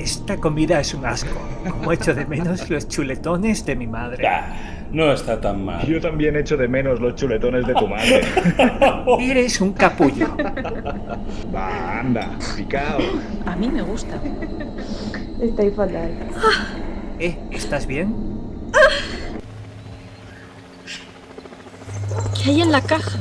Esta comida es un asco. Como echo de menos los chuletones de mi madre. No está tan mal. Yo también echo de menos los chuletones de tu madre. Eres un capullo. Va, anda, picao. A mí me gusta. Estoy fatal. ¿Estás bien? ¿Qué hay en la caja?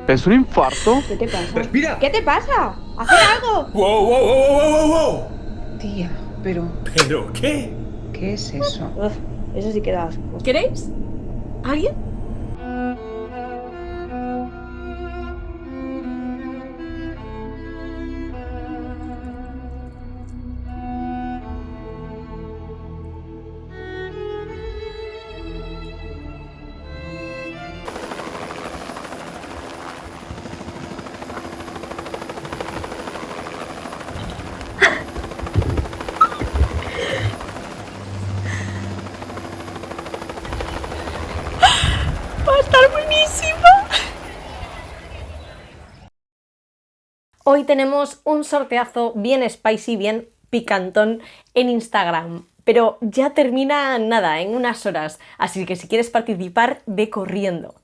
¿Es un infarto? ¿Qué te pasa? ¡Respira! ¿Qué te pasa? ¡Hacer algo! ¡Wow! Tía, pero ¿Pero qué? ¿qué es eso? Uf, eso sí que da asco. ¿Queréis? ¿Alguien? ¡Va a estar buenísimo! Hoy tenemos un sorteazo bien spicy, bien picantón en Instagram. Pero ya termina nada, en unas horas. Así que si quieres participar, ve corriendo.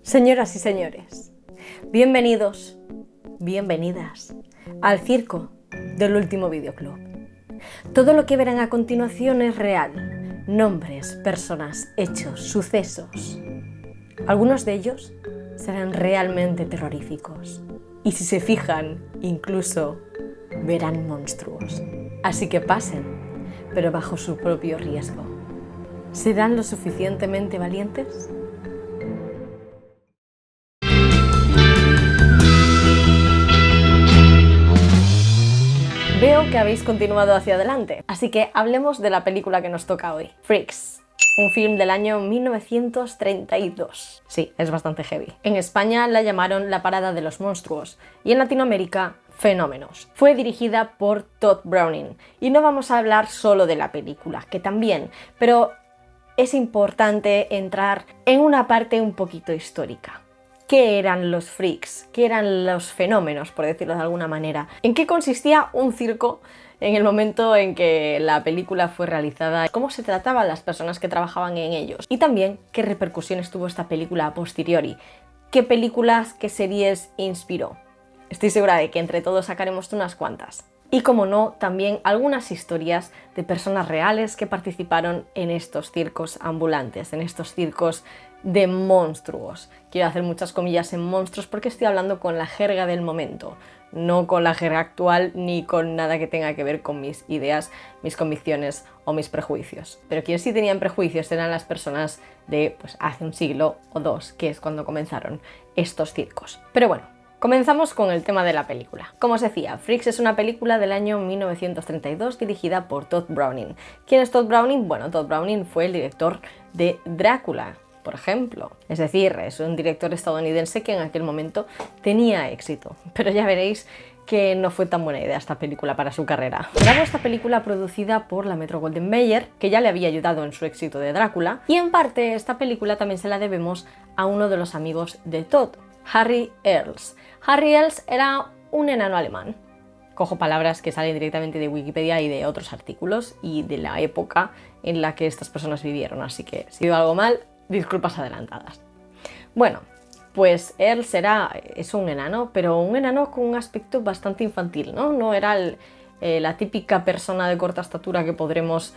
Señoras y señores, bienvenidos, bienvenidas al circo del último videoclub. Todo lo que verán a continuación es real. Nombres, personas, hechos, sucesos. Algunos de ellos serán realmente terroríficos. Y si se fijan, incluso verán monstruos. Así que pasen, pero bajo su propio riesgo. ¿Serán lo suficientemente valientes? Veo que habéis continuado hacia adelante, así que hablemos de la película que nos toca hoy, Freaks. Un film del año 1932. Sí, es bastante heavy. En España la llamaron La Parada de los Monstruos y en Latinoamérica Fenómenos. Fue dirigida por Todd Browning y no vamos a hablar solo de la película, que también, pero es importante entrar en una parte un poquito histórica. ¿Qué eran los freaks? ¿Qué eran los fenómenos, por decirlo de alguna manera? ¿En qué consistía un circo en el momento en que la película fue realizada? ¿Cómo se trataban las personas que trabajaban en ellos? Y también, ¿qué repercusiones tuvo esta película a posteriori? ¿Qué películas, qué series inspiró? Estoy segura de que entre todos sacaremos unas cuantas. Y como no, también algunas historias de personas reales que participaron en estos circos ambulantes, en estos circos de monstruos. Quiero hacer muchas comillas en monstruos porque estoy hablando con la jerga del momento, no con la jerga actual ni con nada que tenga que ver con mis ideas, mis convicciones o mis prejuicios. Pero quienes sí tenían prejuicios eran las personas de hace un siglo o dos, que es cuando comenzaron estos circos. Pero bueno, comenzamos con el tema de la película. Como os decía, Freaks es una película del año 1932 dirigida por Todd Browning. ¿Quién es Todd Browning? Bueno, Todd Browning fue el director de Drácula, por ejemplo. Es decir, es un director estadounidense que en aquel momento tenía éxito. Pero ya veréis que no fue tan buena idea esta película para su carrera. Grabó esta película producida por la Metro-Goldwyn-Mayer, que ya le había ayudado en su éxito de Drácula, y en parte esta película también se la debemos a uno de los amigos de Todd, Harry Earls. Harry Earls era un enano alemán. Cojo palabras que salen directamente de Wikipedia y de otros artículos y de la época en la que estas personas vivieron, así que si digo algo mal, disculpas adelantadas. Bueno, pues Earls es un enano, pero un enano con un aspecto bastante infantil, ¿no? No era la típica persona de corta estatura que podremos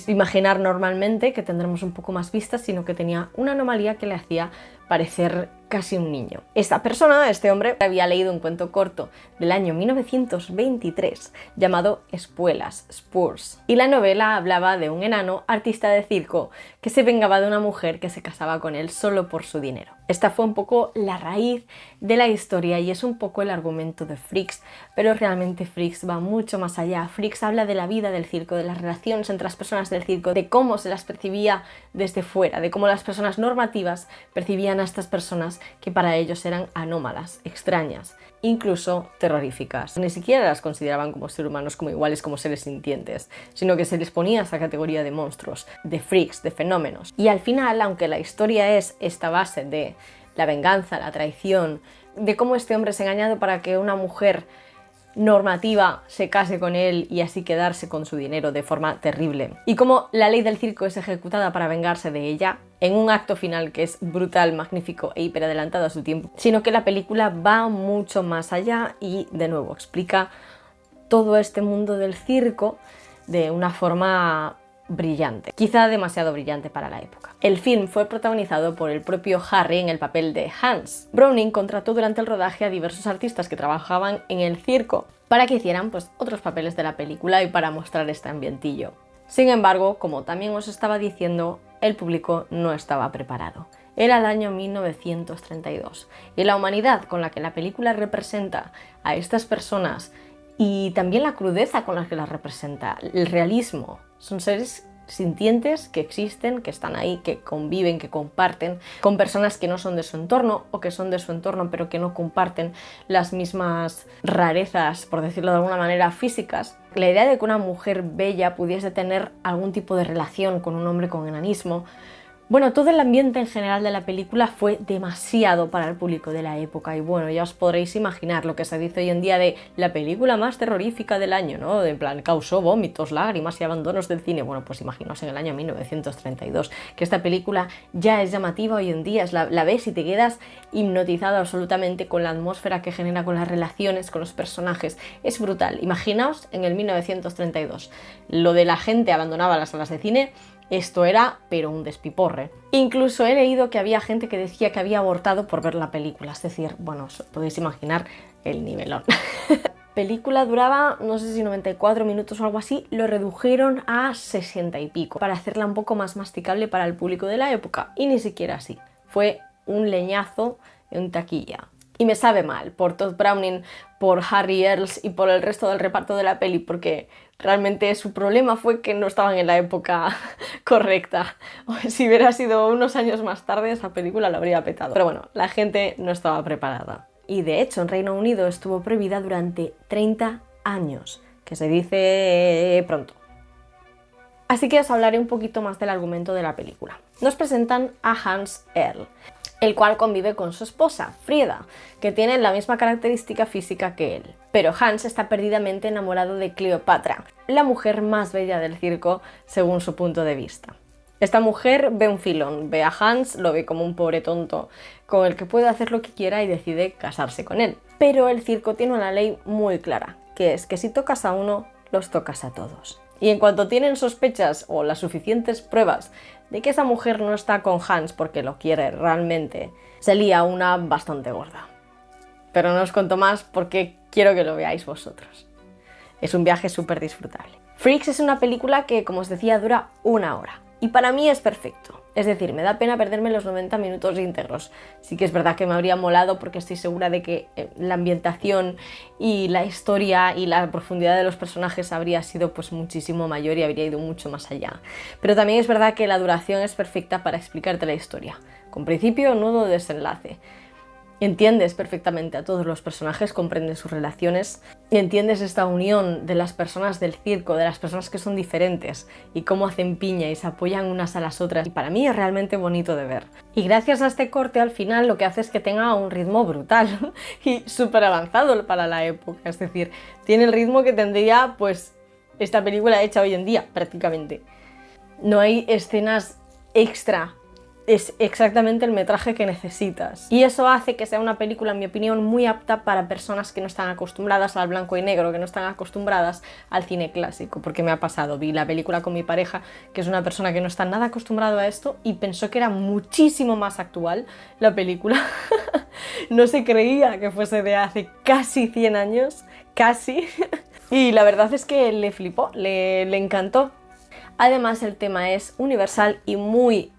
imaginar normalmente, que tendremos un poco más vistas, sino que tenía una anomalía que le hacía parecer casi un niño. Esta persona, este hombre, había leído un cuento corto del año 1923 llamado Espuelas, Spurs, y la novela hablaba de un enano artista de circo que se vengaba de una mujer que se casaba con él solo por su dinero. Esta fue un poco la raíz de la historia y es un poco el argumento de Freaks, pero realmente Freaks va mucho más allá. Freaks habla de la vida del circo, de las relaciones entre las personas del circo, de cómo se las percibía desde fuera, de cómo las personas normativas percibían a estas personas que para ellos eran anómalas, extrañas, incluso terroríficas. Ni siquiera las consideraban como seres humanos, como iguales, como seres sintientes, sino que se les ponía esa categoría de monstruos, de freaks, de fenómenos. Y al final, aunque la historia es esta base de la venganza, la traición, de cómo este hombre es engañado para que una mujer normativa se case con él y así quedarse con su dinero de forma terrible, y cómo la ley del circo es ejecutada para vengarse de ella en un acto final que es brutal, magnífico e hiper adelantado a su tiempo, sino que la película va mucho más allá y de nuevo explica todo este mundo del circo de una forma brillante, quizá demasiado brillante para la época. El film fue protagonizado por el propio Harry en el papel de Hans. Browning contrató durante el rodaje a diversos artistas que trabajaban en el circo para que hicieran pues otros papeles de la película y para mostrar este ambientillo. Sin embargo, como también os estaba diciendo, el público no estaba preparado. Era el año 1932 y la humanidad con la que la película representa a estas personas y también la crudeza con la que las representa, el realismo, son seres sintientes que existen, que están ahí, que conviven, que comparten con personas que no son de su entorno o que son de su entorno pero que no comparten las mismas rarezas, por decirlo de alguna manera, físicas. La idea de que una mujer bella pudiese tener algún tipo de relación con un hombre con enanismo, bueno, todo el ambiente en general de la película fue demasiado para el público de la época y bueno, ya os podréis imaginar lo que se dice hoy en día de la película más terrorífica del año, ¿no? En plan, causó vómitos, lágrimas y abandonos del cine. Bueno, pues imaginaos en el año 1932 que esta película ya es llamativa hoy en día, la ves y te quedas hipnotizado absolutamente con la atmósfera que genera, con las relaciones, con los personajes. Es brutal. Imaginaos en el 1932. Lo de la gente abandonaba las salas de cine, esto era, pero un despiporre. Incluso he leído que había gente que decía que había abortado por ver la película. Es decir, bueno, os podéis imaginar el nivelón. La película duraba, no sé si 94 minutos o algo así, lo redujeron a 60 y pico para hacerla un poco más masticable para el público de la época. Y ni siquiera así. Fue un leñazo en taquilla. Y me sabe mal por Todd Browning, por Harry Earls y por el resto del reparto de la peli, porque realmente su problema fue que no estaban en la época correcta. Si hubiera sido unos años más tarde, esa película la habría petado. Pero bueno, la gente no estaba preparada. Y de hecho, en Reino Unido estuvo prohibida durante 30 años, que se dice pronto. Así que os hablaré un poquito más del argumento de la película. Nos presentan a Hans Earl, el cual convive con su esposa, Frieda, que tiene la misma característica física que él. Pero Hans está perdidamente enamorado de Cleopatra, la mujer más bella del circo según su punto de vista. Esta mujer ve un filón, ve a Hans, lo ve como un pobre tonto con el que puede hacer lo que quiera y decide casarse con él. Pero el circo tiene una ley muy clara, que es que si tocas a uno, los tocas a todos. Y en cuanto tienen sospechas o las suficientes pruebas de que esa mujer no está con Hans porque lo quiere realmente, se lía una bastante gorda. Pero no os cuento más porque quiero que lo veáis vosotros. Es un viaje súper disfrutable. Freaks es una película que, como os decía, dura 1 hora. Y para mí es perfecto. Es decir, me da pena perderme los 90 minutos íntegros. Sí que es verdad que me habría molado porque estoy segura de que la ambientación y la historia y la profundidad de los personajes habría sido pues muchísimo mayor y habría ido mucho más allá. Pero también es verdad que la duración es perfecta para explicarte la historia. Con principio, nudo, desenlace. Entiendes perfectamente a todos los personajes, comprendes sus relaciones y entiendes esta unión de las personas del circo, de las personas que son diferentes y cómo hacen piña y se apoyan unas a las otras. Y para mí es realmente bonito de ver. Y gracias a este corte al final lo que hace es que tenga un ritmo brutal y súper avanzado para la época. Es decir, tiene el ritmo que tendría pues esta película hecha hoy en día prácticamente. No hay escenas extra es exactamente el metraje que necesitas. Y eso hace que sea una película, en mi opinión, muy apta para personas que no están acostumbradas al blanco y negro, que no están acostumbradas al cine clásico, porque me ha pasado. Vi la película con mi pareja, que es una persona que no está nada acostumbrado a esto, y pensó que era muchísimo más actual la película. No se creía que fuese de hace casi 100 años, casi. Y la verdad es que le flipó, le encantó. Además, el tema es universal y muy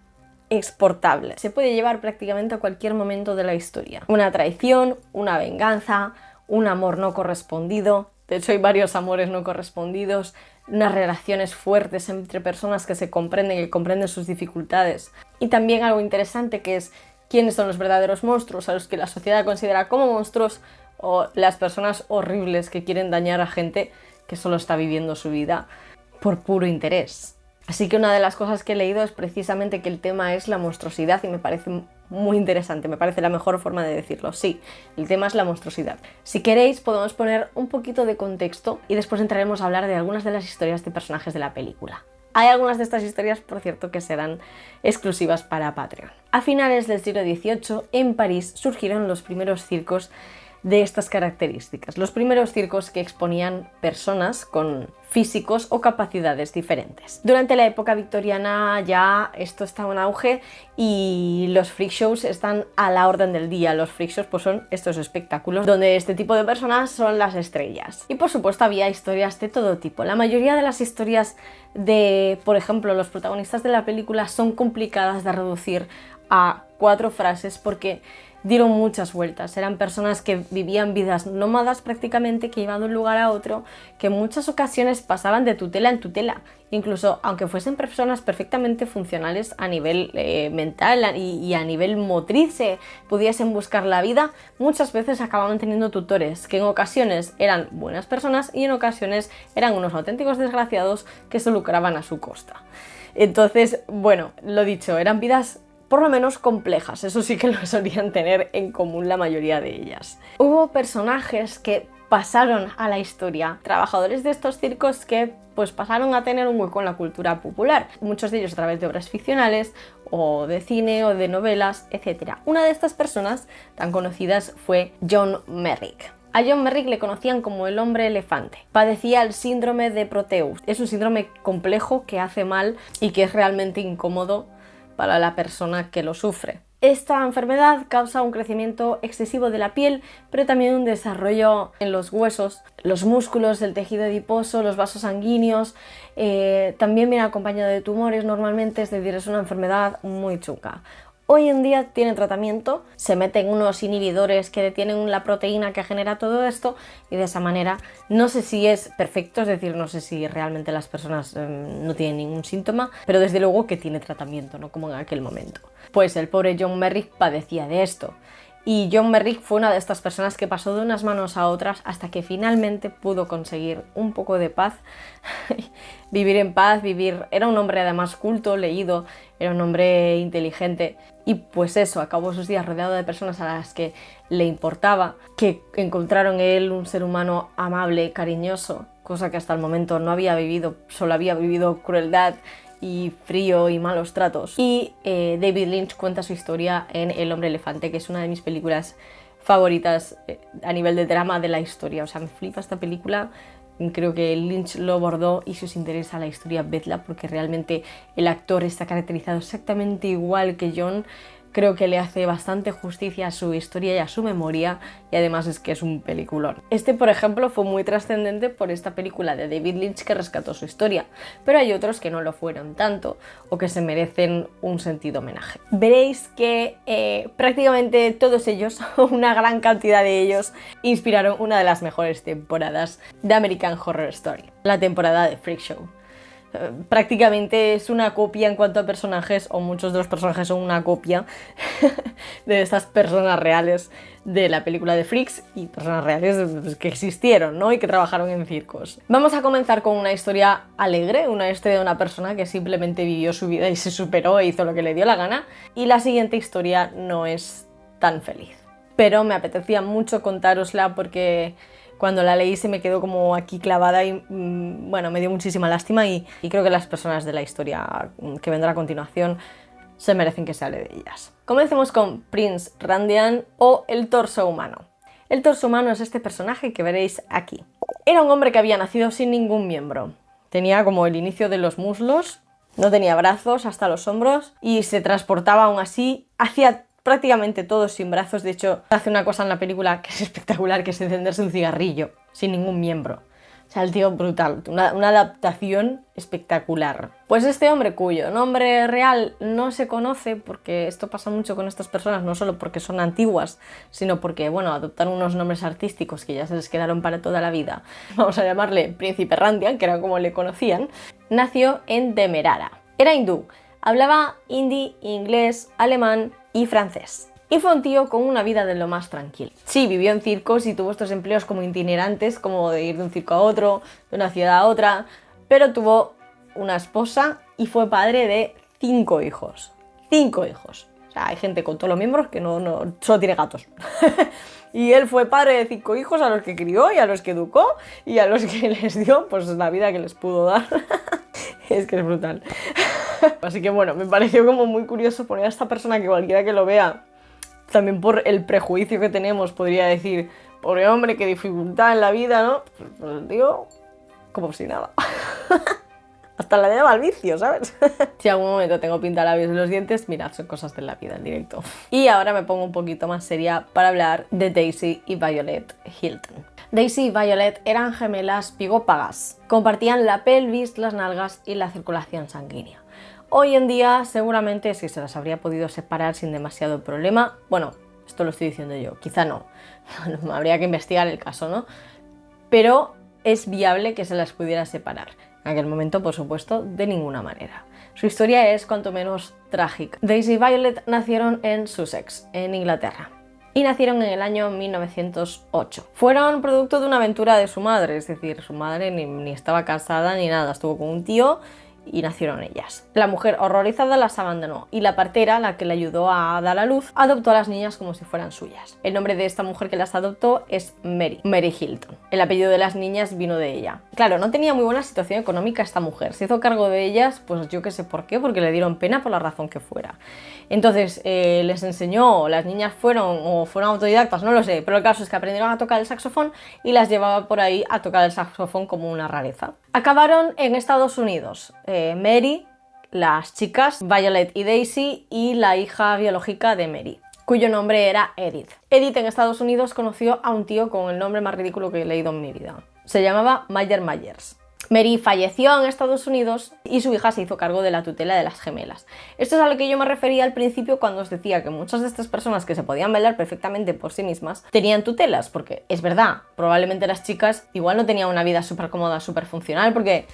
exportable. Se puede llevar prácticamente a cualquier momento de la historia. Una traición, una venganza, un amor no correspondido. De hecho, hay varios amores no correspondidos, unas relaciones fuertes entre personas que se comprenden, que comprenden sus dificultades. Y también algo interesante, que es quiénes son los verdaderos monstruos, a los que la sociedad considera como monstruos, o las personas horribles que quieren dañar a gente que solo está viviendo su vida por puro interés. Así que una de las cosas que he leído es precisamente que el tema es la monstruosidad, y me parece muy interesante, me parece la mejor forma de decirlo. Sí, el tema es la monstruosidad. Si queréis podemos poner un poquito de contexto y después entraremos a hablar de algunas de las historias de personajes de la película. Hay algunas de estas historias, por cierto, que serán exclusivas para Patreon. A finales del siglo XVIII, en París, surgieron los primeros circos de estas características. Los primeros circos que exponían personas con físicos o capacidades diferentes. Durante la época victoriana ya esto estaba en auge y los freak shows están a la orden del día. Los freak shows pues son estos espectáculos donde este tipo de personas son las estrellas. Y por supuesto había historias de todo tipo. La mayoría de las historias de, por ejemplo, los protagonistas de la película son complicadas de reducir a 4 frases porque dieron muchas vueltas. Eran personas que vivían vidas nómadas prácticamente, que iban de un lugar a otro, que en muchas ocasiones pasaban de tutela en tutela. Incluso aunque fuesen personas perfectamente funcionales a nivel mental y a nivel motriz, pudiesen buscar la vida, muchas veces acababan teniendo tutores, que en ocasiones eran buenas personas y en ocasiones eran unos auténticos desgraciados que se lucraban a su costa. Entonces, bueno, lo dicho, eran vidas por lo menos complejas, eso sí que lo solían tener en común la mayoría de ellas. Hubo personajes que pasaron a la historia, trabajadores de estos circos que pues pasaron a tener un hueco en la cultura popular, muchos de ellos a través de obras ficcionales o de cine o de novelas, etc. Una de estas personas tan conocidas fue John Merrick. A John Merrick le conocían como el hombre elefante. Padecía el síndrome de Proteus. Es un síndrome complejo que hace mal y que es realmente incómodo para la persona que lo sufre. Esta enfermedad causa un crecimiento excesivo de la piel, pero también un desarrollo en los huesos, los músculos, el tejido adiposo, los vasos sanguíneos. También viene acompañado de tumores normalmente, es decir, es una enfermedad muy chunga. Hoy en día tienen tratamiento, se meten unos inhibidores que detienen la proteína que genera todo esto y de esa manera no sé si es perfecto, es decir, no sé si realmente las personas no tienen ningún síntoma, pero desde luego que tiene tratamiento, no como en aquel momento. Pues el pobre John Merrick padecía de esto. Y John Merrick fue una de estas personas que pasó de unas manos a otras hasta que finalmente pudo conseguir un poco de paz, vivir en paz, Era un hombre además culto, leído, era un hombre inteligente y pues eso, acabó sus días rodeado de personas a las que le importaba, que encontraron en él un ser humano amable, cariñoso, cosa que hasta el momento no había vivido, solo había vivido crueldad y frío y malos tratos. Y David Lynch cuenta su historia en El hombre elefante, que es una de mis películas favoritas a nivel de drama de la historia. O sea, me flipa esta película. Creo que Lynch lo abordó y si os interesa la historia, vedla, porque realmente el actor está caracterizado exactamente igual que John. Creo que le hace bastante justicia a su historia y a su memoria, y además es que es un peliculón. Este, por ejemplo, fue muy trascendente por esta película de David Lynch que rescató su historia, pero hay otros que no lo fueron tanto o que se merecen un sentido homenaje. Veréis que prácticamente todos ellos, una gran cantidad de ellos, inspiraron una de las mejores temporadas de American Horror Story, la temporada de Freak Show. Prácticamente es una copia en cuanto a personajes, o muchos de los personajes son una copia de estas personas reales de la película de Freaks y personas reales que existieron, ¿no? Y que trabajaron en circos. Vamos a comenzar con una historia alegre, una historia de una persona que simplemente vivió su vida y se superó e hizo lo que le dio la gana, y la siguiente historia no es tan feliz. Pero me apetecía mucho contárosla porque cuando la leí se me quedó como aquí clavada y bueno, me dio muchísima lástima y creo que las personas de la historia que vendrá a continuación se merecen que se hable de ellas. Comencemos con Prince Randian o el torso humano. El torso humano es este personaje que veréis aquí. Era un hombre que había nacido sin ningún miembro. Tenía como el inicio de los muslos, no tenía brazos hasta los hombros y se transportaba aún así, hacía prácticamente todo sin brazos. De hecho, hace una cosa en la película que es espectacular, que es encenderse un cigarrillo sin ningún miembro. O sea, el tío brutal, una adaptación espectacular. Pues este hombre, cuyo nombre real no se conoce, porque esto pasa mucho con estas personas, no solo porque son antiguas, sino porque, bueno, adoptaron unos nombres artísticos que ya se les quedaron para toda la vida. Vamos a llamarle Príncipe Randian, que era como le conocían. Nació en Demerara. Era hindú, hablaba hindi, inglés, alemán y francés. Y fue un tío con una vida de lo más tranquila. Sí, vivió en circos y tuvo estos empleos como itinerantes, como de ir de un circo a otro, de una ciudad a otra, pero tuvo una esposa y fue padre de 5 hijos. 5 hijos. O sea, hay gente con todos los miembros que no solo tiene gatos. Y él fue padre de 5 hijos a los que crió y a los que educó y a los que les dio pues la vida que les pudo dar. Es que es brutal. Así que bueno, me pareció como muy curioso poner a esta persona que cualquiera que lo vea, también por el prejuicio que tenemos, podría decir, pobre hombre, qué dificultad en la vida, ¿no? Pues digo, como si nada. Hasta la lleva al vicio, ¿sabes? Si algún momento tengo pintalabios en los dientes, mirad, son cosas de la vida en directo. Y ahora me pongo un poquito más seria para hablar de Daisy y Violet Hilton. Daisy y Violet eran gemelas pigópagas. Compartían la pelvis, las nalgas y la circulación sanguínea. Hoy en día seguramente sí se las habría podido separar sin demasiado problema. Bueno, esto lo estoy diciendo yo, quizá no. Habría que investigar el caso, ¿no? Pero es viable que se las pudiera separar. En aquel momento, por supuesto, de ninguna manera. Su historia es cuanto menos trágica. Daisy y Violet nacieron en Sussex, en Inglaterra. Y nacieron en el año 1908. Fueron producto de una aventura de su madre, es decir, su madre ni estaba casada ni nada, estuvo con un tío y nacieron ellas. La mujer horrorizada las abandonó y la partera, la que le ayudó a dar a luz, adoptó a las niñas como si fueran suyas. El nombre de esta mujer que las adoptó es Mary Hilton. El apellido de las niñas vino de ella. Claro, no tenía muy buena situación económica esta mujer. Se hizo cargo de ellas, pues yo que sé por qué, porque le dieron pena por la razón que fuera. Entonces les enseñó, las niñas fueron autodidactas, no lo sé, pero el caso es que aprendieron a tocar el saxofón y las llevaba por ahí a tocar el saxofón como una rareza. Acabaron en Estados Unidos. Mary, las chicas, Violet y Daisy, y la hija biológica de Mary, cuyo nombre era Edith. Edith en Estados Unidos conoció a un tío con el nombre más ridículo que he leído en mi vida. Se llamaba Myers. Mary falleció en Estados Unidos y su hija se hizo cargo de la tutela de las gemelas. Esto es a lo que yo me refería al principio cuando os decía que muchas de estas personas que se podían velar perfectamente por sí mismas tenían tutelas, porque es verdad, probablemente las chicas igual no tenían una vida súper cómoda, súper funcional, porque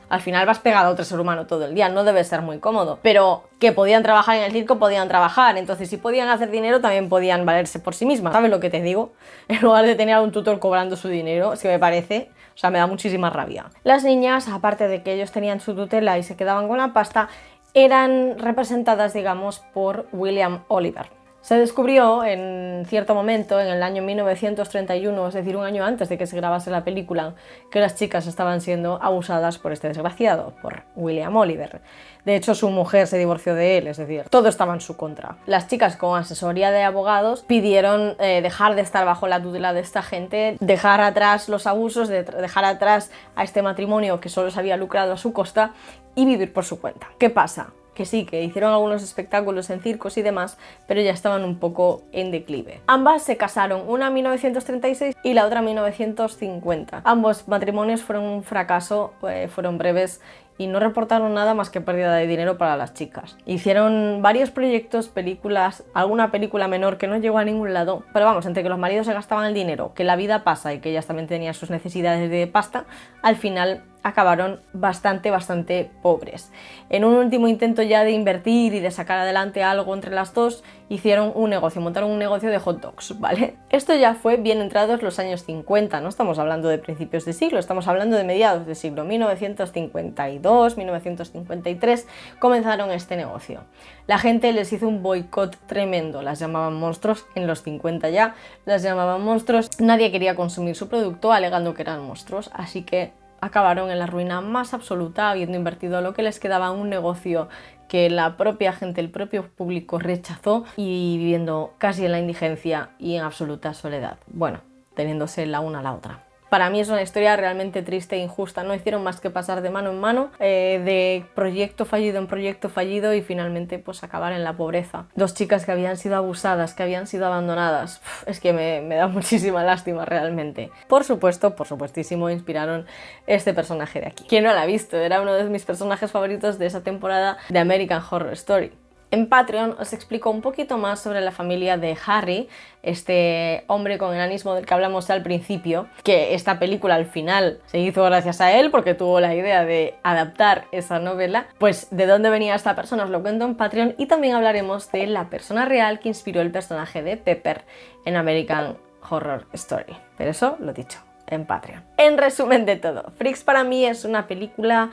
al final vas pegado a otro ser humano todo el día, no debe ser muy cómodo, pero que podían trabajar en el circo, podían trabajar, entonces si podían hacer dinero también podían valerse por sí mismas. ¿Sabes lo que te digo? En lugar de tener a un tutor cobrando su dinero, es que me parece, o sea, me da muchísima rabia. Las niñas, aparte de que ellos tenían su tutela y se quedaban con la pasta, eran representadas, digamos, por William Oliver. Se descubrió en cierto momento, en el año 1931, es decir, un año antes de que se grabase la película, que las chicas estaban siendo abusadas por este desgraciado, por William Oliver. De hecho, su mujer se divorció de él, es decir, todo estaba en su contra. Las chicas, con asesoría de abogados, pidieron dejar de estar bajo la tutela de esta gente, dejar atrás los abusos, dejar atrás a este matrimonio que solo se había lucrado a su costa y vivir por su cuenta. ¿Qué pasa? Que sí, que hicieron algunos espectáculos en circos y demás, pero ya estaban un poco en declive. Ambas se casaron, una en 1936 y la otra en 1950. Ambos matrimonios fueron un fracaso, fueron breves y no reportaron nada más que pérdida de dinero para las chicas. Hicieron varios proyectos, películas, alguna película menor que no llegó a ningún lado, pero vamos, entre que los maridos se gastaban el dinero, que la vida pasa y que ellas también tenían sus necesidades de pasta, al final acabaron bastante pobres. En un último intento ya de invertir y de sacar adelante algo entre las dos, hicieron un negocio, montaron un negocio de hot dogs, ¿vale? Esto ya fue bien entrados los años 50, no estamos hablando de principios de siglo, estamos hablando de mediados de siglo, 1952, 1953, comenzaron este negocio. La gente les hizo un boicot tremendo, las llamaban monstruos, en los 50 ya las llamaban monstruos, nadie quería consumir su producto alegando que eran monstruos, así que acabaron en la ruina más absoluta, habiendo invertido lo que les quedaba en un negocio que la propia gente, el propio público rechazó y viviendo casi en la indigencia y en absoluta soledad. Bueno, teniéndose la una a la otra. Para mí es una historia realmente triste e injusta. No hicieron más que pasar de mano en mano, de proyecto fallido en proyecto fallido y finalmente pues acabar en la pobreza. Dos chicas que habían sido abusadas, que habían sido abandonadas. Es que me da muchísima lástima realmente. Por supuestísimo, inspiraron este personaje de aquí. ¿Quién no la ha visto? Era uno de mis personajes favoritos de esa temporada de American Horror Story. En Patreon os explico un poquito más sobre la familia de Harry, este hombre con enanismo del que hablamos al principio, que esta película al final se hizo gracias a él porque tuvo la idea de adaptar esa novela. Pues de dónde venía esta persona os lo cuento en Patreon y también hablaremos de la persona real que inspiró el personaje de Pepper en American Horror Story. Pero eso lo dicho, en Patreon. En resumen de todo, Freaks para mí es una película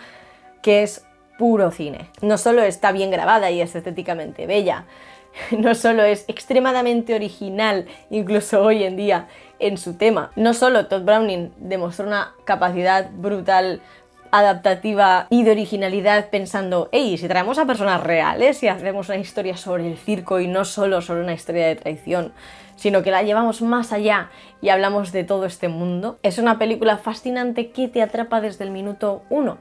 que es puro cine. No solo está bien grabada y es estéticamente bella, no solo es extremadamente original, incluso hoy en día, en su tema. No solo Todd Browning demostró una capacidad brutal, adaptativa y de originalidad pensando, hey, si traemos a personas reales y hacemos una historia sobre el circo y no solo sobre una historia de traición, sino que la llevamos más allá y hablamos de todo este mundo. Es una película fascinante que te atrapa desde el minuto 1.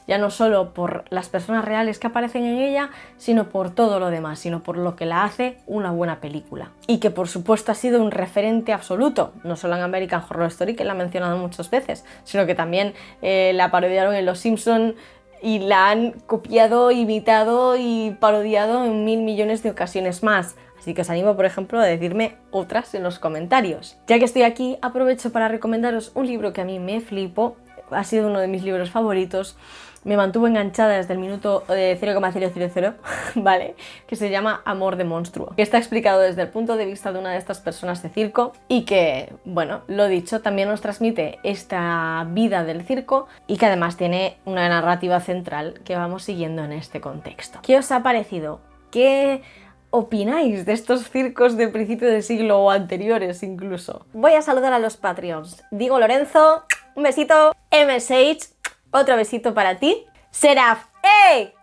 Ya no solo por las personas reales que aparecen en ella, sino por todo lo demás, sino por lo que la hace una buena película. Y que por supuesto ha sido un referente absoluto, no solo en American Horror Story, que la han mencionado muchas veces, sino que también la parodiaron en Los Simpson y la han copiado, imitado y parodiado en 1000 millones de ocasiones más. Así que os animo, por ejemplo, a decirme otras en los comentarios. Ya que estoy aquí, aprovecho para recomendaros un libro que a mí me flipó, ha sido uno de mis libros favoritos, me mantuvo enganchada desde el minuto 0,000, ¿vale? Que se llama Amor de monstruo, que está explicado desde el punto de vista de una de estas personas de circo y que, bueno, lo dicho, también nos transmite esta vida del circo y que además tiene una narrativa central que vamos siguiendo en este contexto. ¿Qué os ha parecido? ¿Qué opináis de estos circos de principio de siglo o anteriores incluso? Voy a saludar a los Patreons. Diego Lorenzo, un besito. MSH, otro besito para ti. Seraf, ¡hey!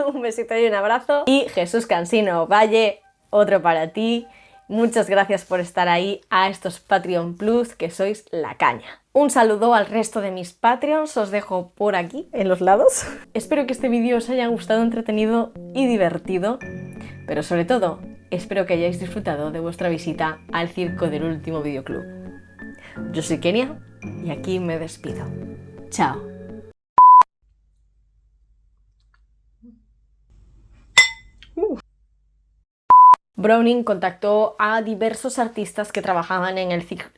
Un besito y un abrazo. Y Jesús Cansino Valle, otro para ti. Muchas gracias por estar ahí, a estos Patreon Plus, que sois la caña. Un saludo al resto de mis Patreons, os dejo por aquí, en los lados. Espero que este vídeo os haya gustado, entretenido y divertido. Pero sobre todo, espero que hayáis disfrutado de vuestra visita al circo del último videoclub. Yo soy Kenia y aquí me despido. Chao. Browning contactó a diversos artistas que trabajaban en el circo.